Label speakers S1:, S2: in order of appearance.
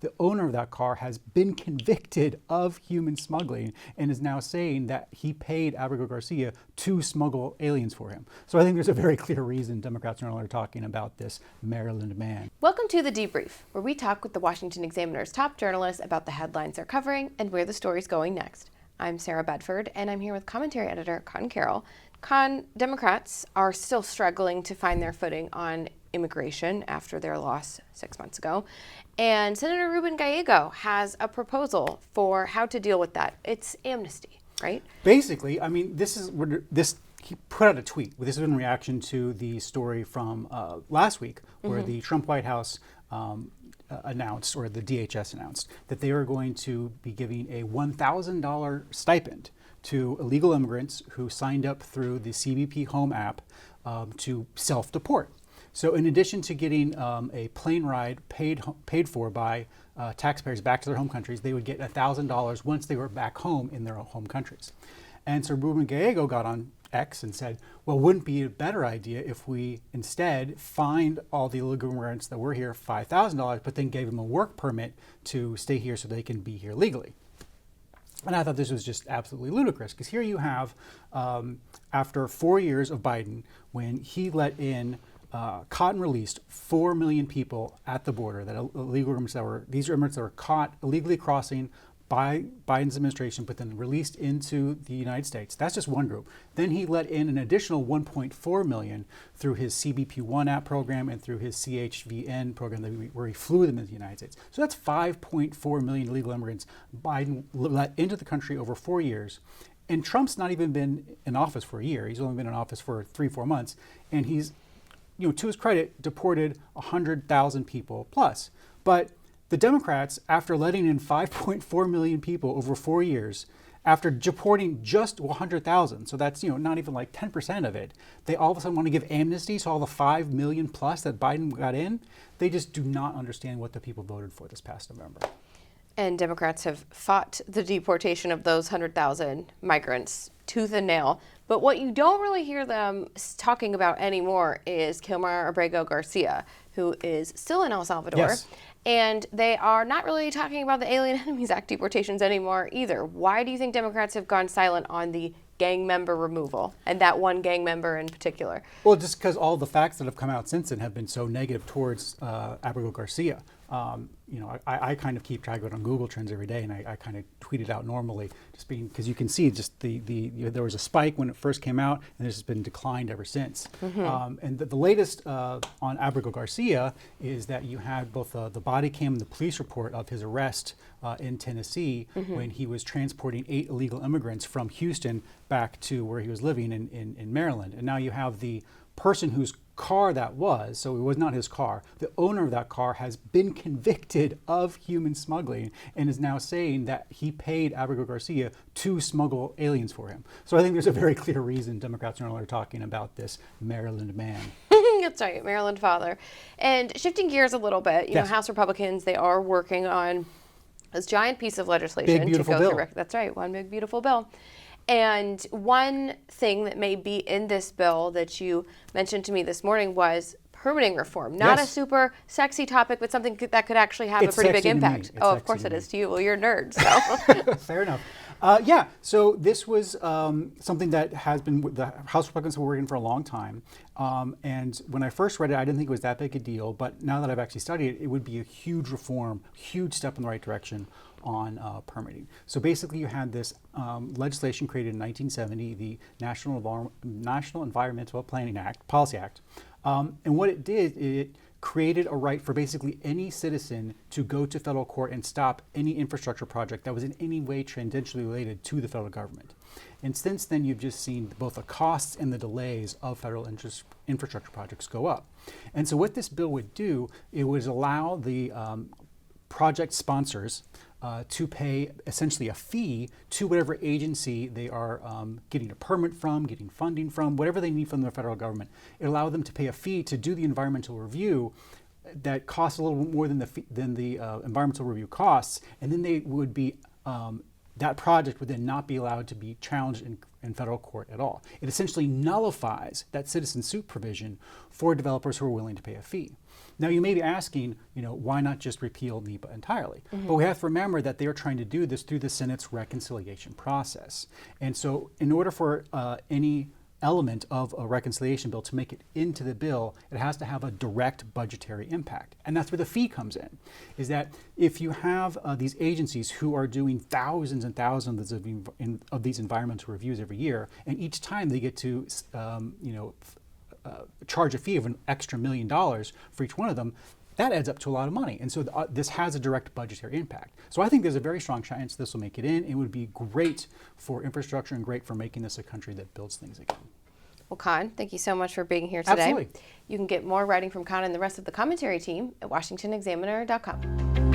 S1: The owner of that car has been convicted of human smuggling and is now saying that he paid Abrego Garcia to smuggle aliens for him. So I think there's a very clear reason Democrats are no longer talking about this Maryland man.
S2: Welcome to The Debrief, where we talk with the Washington Examiner's top journalists about the headlines they're covering and where the story's going next. I'm Sarah Bedford, and I'm here with commentary editor Conn Carroll. Conn, Democrats are still struggling to find their footing on immigration after their loss 6 months ago. And Senator Ruben Gallego has a proposal for how to deal with that. It's amnesty, right?
S1: Basically, I mean, he put out a tweet. This is in reaction to the story from last week where the Trump White House announced, or the DHS announced, that they are going to be giving a $1,000 stipend to illegal immigrants who signed up through the CBP Home app to self-deport. So in addition to getting a plane ride paid for by taxpayers back to their home countries, they would get $1,000 once they were back home in their home countries. And so Ruben Gallego got on X and said, well, wouldn't it be a better idea if we instead fined all the illegal immigrants that were here $5,000, but then gave them a work permit to stay here so they can be here legally? And I thought this was just absolutely ludicrous, because here you have, after 4 years of Biden, when he let in, caught and released 4 million people at the border, that illegal immigrants these are immigrants that were caught illegally crossing by Biden's administration, but then released into the United States. That's just one group. Then he let in an additional 1.4 million through his CBP One app program and through his CHVN program where he flew them into the United States. So that's 5.4 million illegal immigrants Biden let into the country over 4 years. And Trump's not even been in office for a year. He's only been in office for 3-4 months. And he's, to his credit, deported 100,000 people plus. But the Democrats, after letting in 5.4 million people over 4 years, after deporting just 100,000, so that's not even like 10% of it, they all of a sudden want to give amnesty to all the 5 million plus that Biden got in. They just do not understand what the people voted for this past November.
S2: And Democrats have fought the deportation of those 100,000 migrants tooth and nail. But what you don't really hear them talking about anymore is Kilmar Abrego Garcia, who is still in El Salvador.
S1: Yes.
S2: And they are not really talking about the Alien Enemies Act deportations anymore either. Why do you think Democrats have gone silent on the gang member removal, and that one gang member in particular?
S1: Well, just because all the facts that have come out since then have been so negative towards Abrego Garcia. I kind of keep track of it on Google Trends every day, and I kind of tweet it out normally, just because you can see just there was a spike when it first came out, and this has been declined ever since. And the latest on Abrego Garcia is that you had both the body cam and the police report of his arrest in Tennessee when he was transporting 8 illegal immigrants from Houston back to where he was living in Maryland. And now you have the person whose car that was, so it was not his car, the owner of that car has been convicted of human smuggling and is now saying that he paid Abrego Garcia to smuggle aliens for him. So I think there's a very clear reason Democrats are no longer talking about this Maryland man.
S2: That's right, Maryland father. And shifting gears a little bit,
S1: Yes.
S2: House Republicans, they are working on this giant piece of legislation
S1: Big, beautiful
S2: to go
S1: bill.
S2: through. That's right, one big beautiful bill. And one thing that may be in this bill that you mentioned to me this morning was permitting reform. Not a
S1: Yes.
S2: super sexy topic, but something that could actually have
S1: It's
S2: a pretty big
S1: sexy to me.
S2: impact.
S1: It's
S2: Oh, of
S1: sexy
S2: course
S1: to
S2: it
S1: me.
S2: is to you. Well, you're a nerd, so.
S1: Fair enough. So this was something that has been the House Republicans were working for a long time. And when I first read it, I didn't think it was that big a deal. But now that I've actually studied it, it would be a huge reform, huge step in the right direction on permitting. So basically, you had this legislation created in 1970, the National Environmental Planning Act, Policy Act. And what it did, it created a right for basically any citizen to go to federal court and stop any infrastructure project that was in any way tangentially related to the federal government. And since then, you've just seen both the costs and the delays of federal infrastructure projects go up. And so what this bill would do, it would allow the project sponsors to pay essentially a fee to whatever agency they are getting a permit from, getting funding from, whatever they need from the federal government. It allowed them to pay a fee to do the environmental review that costs a little bit more than the environmental review costs, and then they would be that project would then not be allowed to be challenged in federal court at all. It essentially nullifies that citizen suit provision for developers who are willing to pay a fee. Now you may be asking, why not just repeal NEPA entirely? But we have to remember that they are trying to do this through the Senate's reconciliation process. And so in order for any element of a reconciliation bill to make it into the bill, it has to have a direct budgetary impact. And that's where the fee comes in, is that if you have these agencies who are doing thousands and thousands of these environmental reviews every year, and each time they get to charge a fee of an extra $1 million for each one of them, that adds up to a lot of money. And so this has a direct budgetary impact. So I think there's a very strong chance this will make it in. It would be great for infrastructure and great for making this a country that builds things again.
S2: Well, Conn, thank you so much for being here today.
S1: Absolutely.
S2: You can get more writing from Conn and the rest of the commentary team at washingtonexaminer.com.